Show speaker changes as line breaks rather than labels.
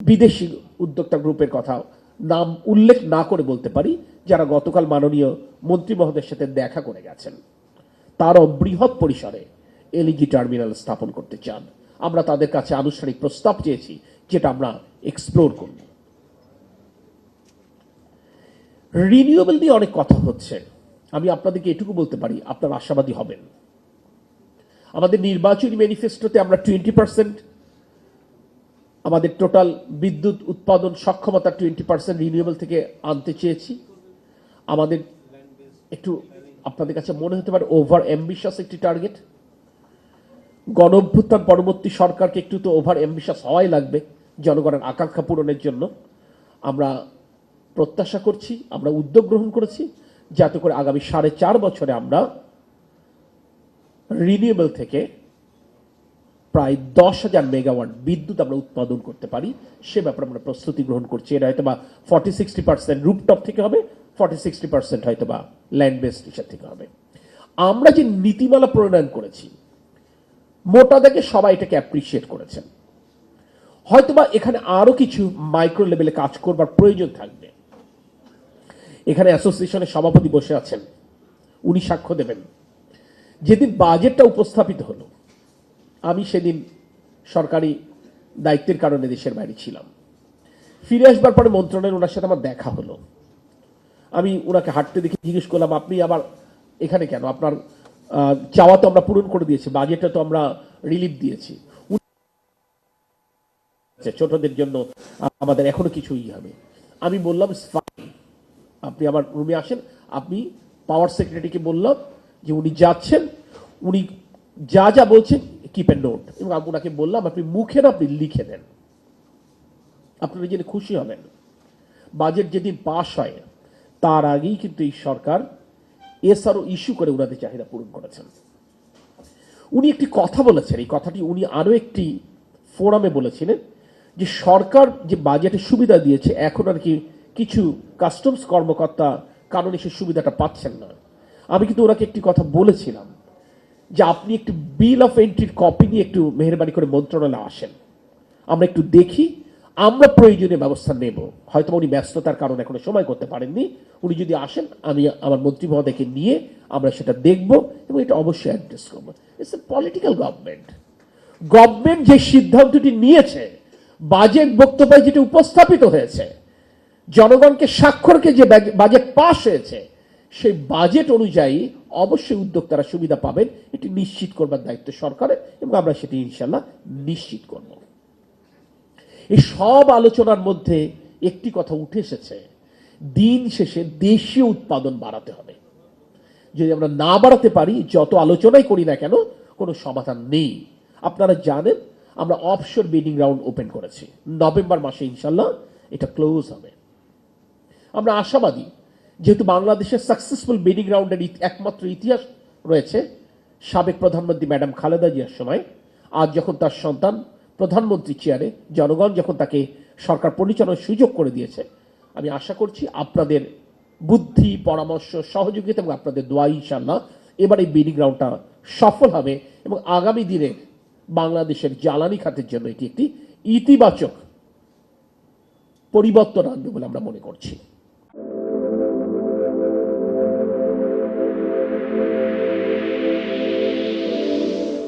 বিদেশি উদ্যোক্তা গ্রুপের কথা নাম উল্লেখ না করে বলতে পারি, যারা গতকাল মাননীয় মন্ত্রী মহোদয়ের সাথে দেখা করে গেছেন। তারও বৃহৎ পরিসরে এলএনজি টার্মিনাল স্থাপন করতে চান। আমরা তাদের কাছে আনুষ্ঠানিক প্রস্তাব চেয়েছি, যেটা আমরা এক্সপ্লোর করব। রিনিউয়েবল নিয়ে অনেক কথা হচ্ছে। আমি আপনাদেরকে এটুকু বলতে পারি, আপনারা আশাবাদী হবেন। আমাদের নির্বাচনী ম্যানিফেস্টোতে আমরা 20% আমাদের টোটাল বিদ্যুৎ উৎপাদন সক্ষমতা 20% রিনিউয়েবল থেকে আনতে চেয়েছি। আমাদের একটু আপনাদের কাছে মনে হতে পারে ওভার অ্যাম্বিশাস একটি টার্গেট। গণ অভ্যুত্থান পরবর্তী সরকারকে একটু তো ওভার অ্যাম্বিশাস হওয়াই লাগবে জনগণের আকাঙ্ক্ষা পূরণের জন্য। আমরা প্রত্যাশা করছি, আমরা উদ্যোগ গ্রহণ করেছি, যাতে করে আগামী 4.5 বছরে আমরা রিনিউয়েবল থেকে প্রায় 10,000 মেগাওয়াট বিদ্যুৎ আমরা উৎপাদন করতে পারি। সে ব্যাপারে আমরা প্রস্তুতি গ্রহণ করছি। এটা হয়তো বা 40-60% রুফটপ থেকে হবে, 40-60% হয়তো বা ল্যান্ড বেসড থেকে হবে। আমরা যে নীতিমালা প্রণয়ন করেছি, মোটা দাগে সবাই এটাকে অ্যাপ্রিসিয়েট করেছেন। হয়তোবা এখানে আরো কিছু মাইক্রো লেভেলে কাজ করবার প্রয়োজন থাকবে। এখানে অ্যাসোসিয়েশনের সভাপতি বসে আছেন, উনি সাক্ষ্য দেবেন। যেদিন বাজেটটা উপস্থাপিত হলো, আমি সেদিন সরকারি দায়িত্বের কারণে দেশের বাইরে ছিলাম। ফিরে আসবার পরে মন্ত্রণালয়ের ওনার সাথে আমার দেখা হলো। আমি ওনাকে হাঁটতে দেখে জিজ্ঞেস করলাম, আপনি আবার এখানে কেন? আপনার চাওয়া তো আমরা পূরণ করে দিয়েছি, বাজেটে তো আমরা রিলিফ দিয়েছি, ছোটদের জন্য আমাদের এখনো কিছুই হবে। আমি বললাম, আপনি আমার রুমে আসেন। আপনি পাওয়ার সেক্রেটারিকে বললাম যে উনি যাচ্ছেন, উনি যা যা বলছেন কিপ এ নোট, এবং ওনাকে বললাম আপনি মুখে না, আপনি লিখে দেন। আপনারা জেনে খুশি হবেন, বাজেট যেদিন পাশ হয় তার আগেই কিন্তু এই সরকার এসআরও ইস্যু করে ওনাদের চাহিদা পূরণ করেছেন। উনি একটি কথা বলেছেন, এই কথাটি উনি আরো একটি ফোরামে বলেছিলেন, যে সরকার যে বাজেটের সুবিধা দিয়েছে, এখন আর কি কিছু কাস্টমস কর্মকর্তা কারণে সেই সুবিধাটা পাচ্ছেন না। আমি কিন্তু ওনাকে একটি কথা বলেছিলাম, যে আপনি একটু বিল অফ এন্ট্রির কপি নিয়ে একটু মেহেরবানি করে মন্ত্রণালয়ে আসেন, আমরা একটু দেখি, আমরা প্রয়োজনীয় ব্যবস্থা নেব। হয়তো উনি ব্যস্ততার কারণে এখনো সময় করতে পারেননি। উনি যদি আসেন, আমি আমার মন্ত্রী মহোদয়কে নিয়ে আমরা সেটা দেখব এবং এটা অবশ্যই অ্যাড্রেস করবো। It's a political government. Government যে সিদ্ধান্তটি নিয়েছে, বাজেট বক্তব্যে যেটা উপস্থাপিত হয়েছে, জনগণকে স্বাক্ষরকে যে বাজেট পাস হয়েছে, সেই বাজেট অনুযায়ী অবশ্যই উদ্যোক্তারা সুবিধা পাবেন, এটি নিশ্চিত করবার দায়িত্ব সরকারের, এবং আমরা সেটি ইনশাল্লাহ নিশ্চিত করব। এই সব আলোচনার মধ্যে একটি কথা উঠে এসেছে, দিন শেষে দেশীয় উৎপাদন বাড়াতে হবে। যদি আমরা না বাড়াতে পারি, যত আলোচনাই করি না কেন, কোনো সমাধান নেই। আপনারা জানেন, আমরা অফশোর বিডিং রাউন্ড ওপেন করেছি, নভেম্বর মাসে ইনশাল্লাহ এটা ক্লোজ হবে। আমরা আশাবাদী, যেহেতু বাংলাদেশের সাকসেসফুল বিডিং রাউন্ডের একমাত্র ইতিহাস রয়েছে সাবেক প্রধানমন্ত্রী ম্যাডাম খালেদা জিয়ার সময়। আজ যখন তার সন্তান প্রধানমন্ত্রী চেয়ারে, জনগণ যখন তাকে সরকার পরিচালনার সুযোগ করে দিয়েছে, আমি আশা করছি আপনাদের বুদ্ধি, পরামর্শ, সহযোগিতা এবং আপনাদের দোয়া ইনশাল্লাহ এবার এই বিডিং রাউন্ডটা সফল হবে, এবং আগামী দিনে বাংলাদেশের জ্বালানি খাতের জন্য এটি একটি ইতিবাচক পরিবর্তন আনবে বলে আমরা মনে করছি।